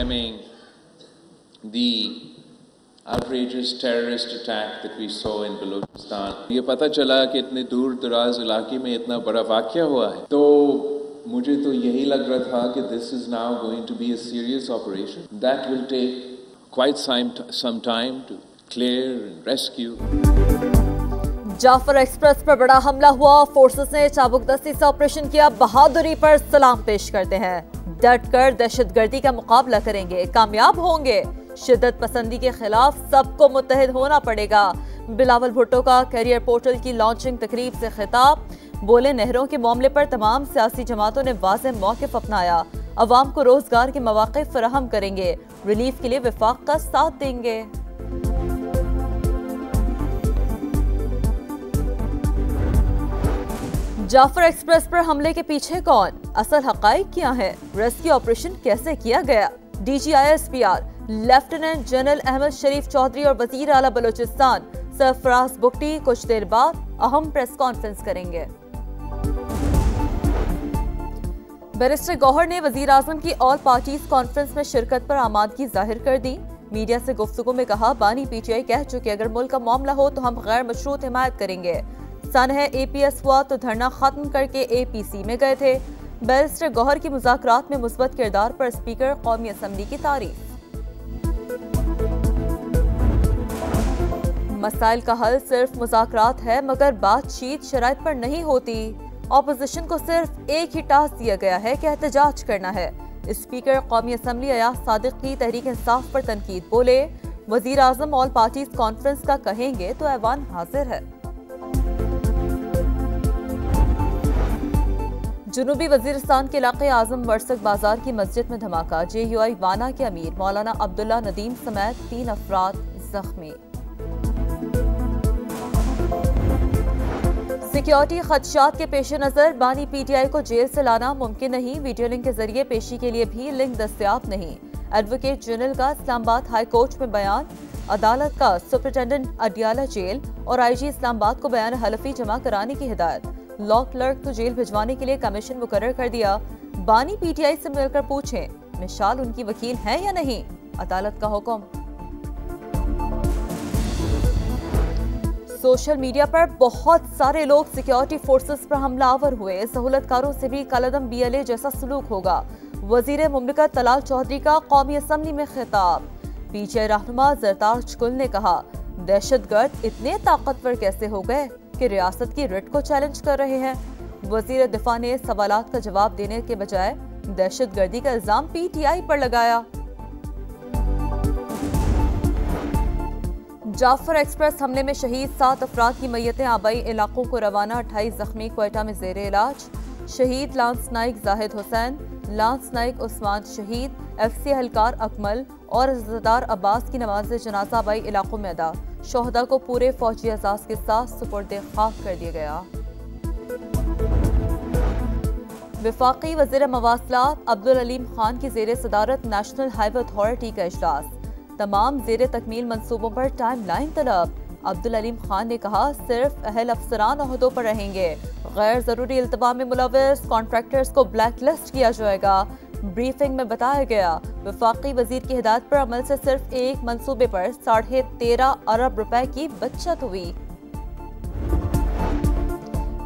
condemning the outrageous terrorist attack that we saw in Balochistan. ये पता चला कि इतने दूर दराज इलाके में इतना बड़ा वाक़या हुआ है, तो मुझे तो यही लग रहा था कि this is now going to be a serious operation that will take quite some time to clear and rescue. Jaffar Express पर बड़ा हमला हुआ, फोर्सेस ने चाबुकदस्ती से ऑपरेशन किया, बहादुरी पर सलाम पेश करते हैं। डटकर दहशतगर्दी का मुकाबला करेंगे, कामयाब होंगे। शिद्दत पसंदी के खिलाफ सबको मुत्तहिद होना पड़ेगा। बिलावल भुट्टो का करियर पोर्टल की लॉन्चिंग तकरीब से खिताब, बोले नहरों के मामले पर तमाम सियासी जमातों ने वाज़ेह मौक़िफ़ अपनाया, अवाम को रोजगार के मौक़े फराहम करेंगे, रिलीफ के लिए वफाक का साथ देंगे। जाफर एक्सप्रेस पर हमले के पीछे कौन, असल हक़ाइक़ क्या है, रेस्क्यू ऑपरेशन कैसे किया गया। DGISPR लेफ्टिनेंट जनरल अहमद शरीफ चौधरी और वजीर आला बलोचिस्तान सरफराज बुगटी कुछ देर बाद अहम प्रेस कॉन्फ्रेंस करेंगे। बैरिस्टर गौहर ने वजीर आजम की ऑल पार्टीज कॉन्फ्रेंस में शिरकत पर आमादगी जाहिर कर दी। मीडिया से गुफ्तगू में कहा, बानी PTI कह चुके अगर मुल्क का मामला हो तो हम गैर मशरूत हिमायत करेंगे। सन है APS हुआ तो धरना खत्म करके APC में गए थे। बैरिस्टर गौहर की मुज़ाकरात में मुस्बत किरदार पर स्पीकर कौमी असम्बली की तारीफ। मसाइल का हल सिर्फ मुज़ाकरात है मगर बातचीत शराइत पर नहीं होती। ऑपोजिशन को सिर्फ एक ही टास्क दिया गया है कि एहतजाज करना है। स्पीकर कौमी असम्बली अयाज सादिक की तहरीक इंसाफ पर तनकीद, बोले वजीर आजम ऑल पार्टीज कॉन्फ्रेंस का कहेंगे तो ऐवान हाजिर है। जुनूबी वजीरिस्तान के इलाके आजम वर्सक बाजार की मस्जिद में धमाका, JUI वाना के अमीर मौलाना अब्दुल्ला नदीम समेत 3 अफराद जख्मी। सिक्योरिटी खदशात के पेश नजर बानी PTI को जेल से लाना मुमकिन नहीं, वीडियो लिंक के जरिए पेशी के लिए भी लिंक दस्तयाब नहीं। एडवोकेट जनरल का इस्लामाबाद हाई कोर्ट में बयान, अदालत का सुपरिटेंडेंट अडियाला जेल और IG इस्लामाबाद को बयान हलफी जमा कराने की हिदायत। लॉ क्लर्क को जेल भिजवाने के लिए कमीशन मुकर्रर कर दिया। बानी PTI से मिलकर पूछें मिशाल उनकी वकील है या नहीं, अदालत का हुक्म। सोशल मीडिया पर बहुत सारे लोग सिक्योरिटी फोर्सेस पर हमलावर हुए, सहूलतकारों से भी कलदम BLA जैसा सलूक होगा। वजीर मुमलिकत तलाल चौधरी का कौमी असम्बली में खिताब। PTI रहनुमा जरताज कुल ने कहा, दहशतगर्द इतने ताकतवर कैसे हो गए कि रियासत की रिट को चैलेंज कर रहे हैं। वजीर दिफा ने सवालात का जवाब देने के बजाय दहशतगर्दी का इल्जाम PTI पर लगाया। जाफर एक्सप्रेस हमले में शहीद 7 अफराद की मैयतें आबाई इलाकों को रवाना, 28 जख्मी क्वेटा में जेर इलाज। शहीद लांस नाइक जाहिद हुसैन, लांस नाइक उस्मान शहीद, FC एहलकार अकमल और इज़्ज़तदार अब्बास की नमाज जनाजा आबाई इलाकों में अदा। शोहदा को पूरे फौजी एजाज के साथ सुपुर्द खाक कर दिया गया। वफाकी वज़ीर मवासलात अब्दुल अलीम खान की ज़ेर सदारत नेशनल हाईवे अथॉरिटी का इजलास, तमाम ज़ेर तकमील मंसूबों पर टाइम लाइन तलब। अब्दुल अलीम खान ने कहा, सिर्फ अहल अफसरान ओहदों पर रहेंगे, गैर जरूरी इल्तवा में मुलव्वस कॉन्ट्रैक्टर्स को ब्लैक लिस्ट किया जाएगा। ब्रीफिंग में बताया गया, वफाकी वजीर की हिदायत पर अमल से सिर्फ एक मंसूबे पर 13.5 अरब रुपए की बचत हुई।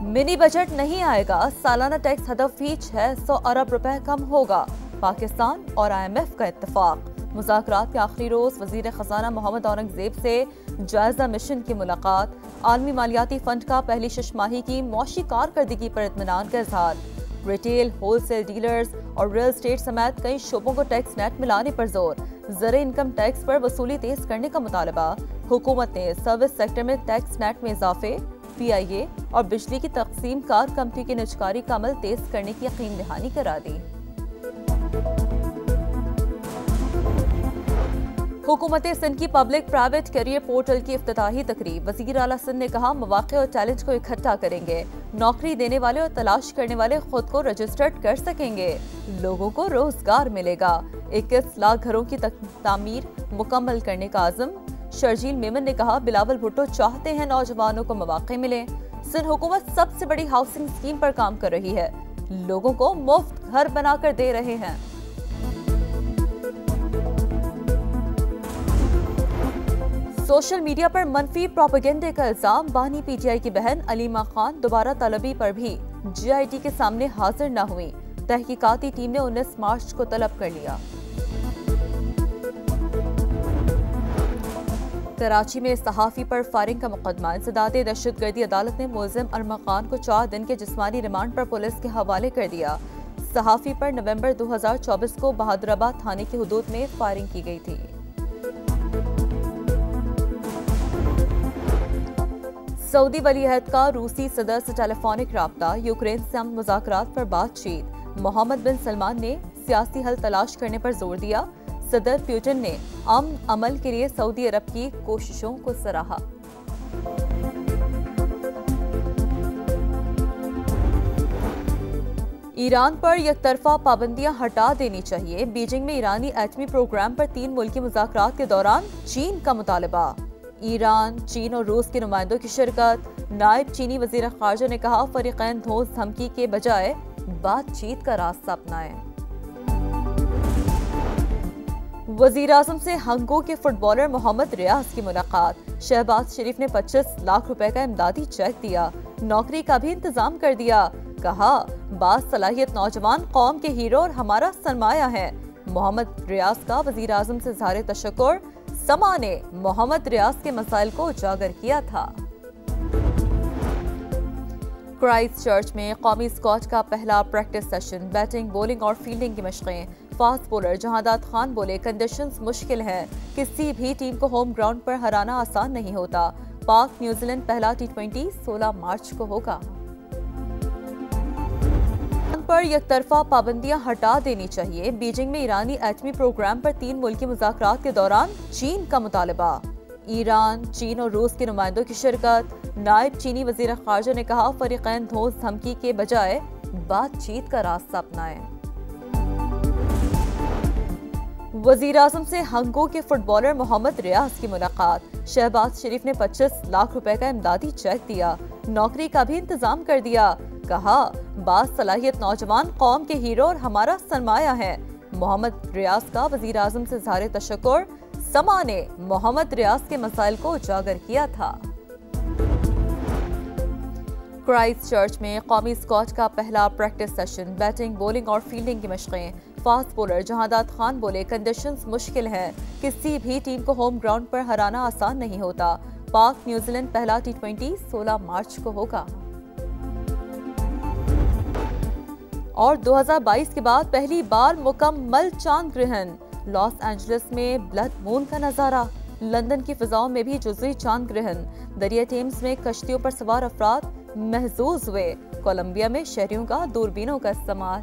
मिनी बजट नहीं आएगा, सालाना टैक्स हदफ ही 600 अरब रुपए कम होगा। पाकिस्तान और IMF का इत्तफाक। मुज़ाकरात के आखिरी रोज वजीर खजाना मोहम्मद औरंगजेब से जायजा मिशन की मुलाकात। आलमी मालियाती फंड का पहली शशमाही की मौशी कारकर्दगी पर इत्मीनान का इजहार। रिटेल, होलसेल डीलर्स और रियल एस्टेट समेत कई शोबों को टैक्स नेट में लाने पर जोर। ज़र इनकम टैक्स पर वसूली तेज करने का मुतालबा। हुकूमत ने सर्विस सेक्टर में टैक्स नेट में इजाफे, PIA और बिजली की तकसीम कार कंपनी की निजकारी का अमल तेज करने की यकीन दहानी करा दी। हुकूमत सिंध की पब्लिक प्राइवेट करियर पोर्टल की इफ्तिताही तकरीब। वज़ीर आला सिंध ने कहा, मौक़े और टैलेंट को इकट्ठा करेंगे, नौकरी देने वाले और तलाश करने वाले खुद को रजिस्टर्ड कर सकेंगे, लोगों को रोजगार मिलेगा। 21 लाख घरों की तामीर मुकम्मल करने का आज़म। शर्जील मेमन ने कहा, बिलावल भुट्टो चाहते हैं नौजवानों को मौक़े मिले। सिंध हुकूमत सबसे बड़ी हाउसिंग स्कीम पर काम कर रही है, लोगों को मुफ्त घर बनाकर दे रहे हैं। सोशल मीडिया पर मनफी प्रोपेगेंडे का इल्जाम, बानी पीटीआई की बहन अलीमा खान दोबारा तलबी पर भी जीआईटी के सामने हाजिर न हुई। तहकीकाती टीम ने 19 मार्च को तलब कर लिया। कराची में सहाफी पर फायरिंग का मुकदमा, इंसदादे दहशतगर्दी अदालत ने मुलजिम अरमा खान को 4 दिन के जिस्मानी रिमांड पर पुलिस के हवाले कर दिया। सहाफी पर नवंबर 2024 को बहादुराबाद थाने की हुदूद में फायरिंग की गई थी। सऊदी वलीअहद का रूसी सदर से टेलीफोनिक राब्ता, यूक्रेन से अमन मुज़ाकरात पर बातचीत। मोहम्मद बिन सलमान ने सियासी हल तलाश करने पर जोर दिया। सदर पुतिन ने अमन अमल के लिए सऊदी अरब की कोशिशों को सराहा। ईरान पर एकतरफा पाबंदियां हटा देनी चाहिए। बीजिंग में ईरानी एटमी प्रोग्राम पर 3 मुल्की मुज़ाकरात के दौरान चीन का मुतालबा। ईरान, चीन और रूस के नुमाइंदों की शिरकत। नायब चीनी वज़ीर ख़ारजा ने कहा, फ़रीक़ैन धोस धमकी के बजाय बातचीत का रास्ता अपनाएं। वज़ीर आज़म से हंगो के फुटबॉलर मोहम्मद रियाज की मुलाकात। शहबाज शरीफ ने 25 लाख रुपए का इमदादी चेक दिया। नौकरी का भी इंतजाम कर दिया। कहा, बासलाहियत नौजवान कौम के हीरो और हमारा सरमाया है। मोहम्मद रियाज का वज़ीर आज़म से इज़हार तशक्कुर। समा ने मोहम्मद रियाज के मसाइल को उजागर किया था। क्राइस्ट चर्च में कौमी स्क्वाड का पहला प्रैक्टिस सेशन, बैटिंग, बॉलिंग और फील्डिंग की मशक़ें। फास्ट बॉलर जहादात खान बोले, कंडीशंस मुश्किल हैं, किसी भी टीम को होम ग्राउंड पर हराना आसान नहीं होता। पाक न्यूजीलैंड पहला T20 16 मार्च को होगा। पर एकतरफा पाबंदियां हटा देनी चाहिए। बीजिंग में ईरानी एटमी प्रोग्राम पर 3 मुल्की मुज़ाकरात के दौरान चीन का मुतालबा। ईरान, चीन और रूस के नुमाइंदों की शिरकत। नायब चीनी वज़ीर ख़ारजा ने कहा, फ़रीक़ैन धोस धमकी के बजाय बातचीत का रास्ता अपनाएं। वज़ीर आज़म से हंगो के फुटबॉलर मोहम्मद रियाज की मुलाकात। शहबाज शरीफ ने 25 लाख रुपए का इमदादी चेक दिया। नौकरी का भी इंतजाम कर दिया। कहा, बासलाहियत नौजवान कौम के हीरो और हमारा सरमाया है। मोहम्मद रियाज का वज़ीर आज़म से इज़हार तशक्कुर। समा ने मोहम्मद रियाज के मसाइल को उजागर किया था। क्राइस्ट चर्च में कौमी स्क्वाड का पहला प्रैक्टिस सेशन, बैटिंग, बॉलिंग और फील्डिंग की मशक़ें। फास्ट बॉलर जहादात खान बोले, कंडीशंस मुश्किल हैं, किसी भी टीम को होम ग्राउंड पर हराना आसान नहीं होता। पाक न्यूजीलैंड पहला T20 16 मार्च को होगा। और 2022 के बाद पहली बार मुकम्मल चांद ग्रहण। लॉस एंजलिस में ब्लड मून का नजारा। लंदन की फिजाओं में भी जुज़वी चांद ग्रहण। दरिया टेम्स में कश्तियों पर सवार अफराद महजूज हुए। कोलंबिया में शहरियों का दूरबीनों का इस्तेमाल।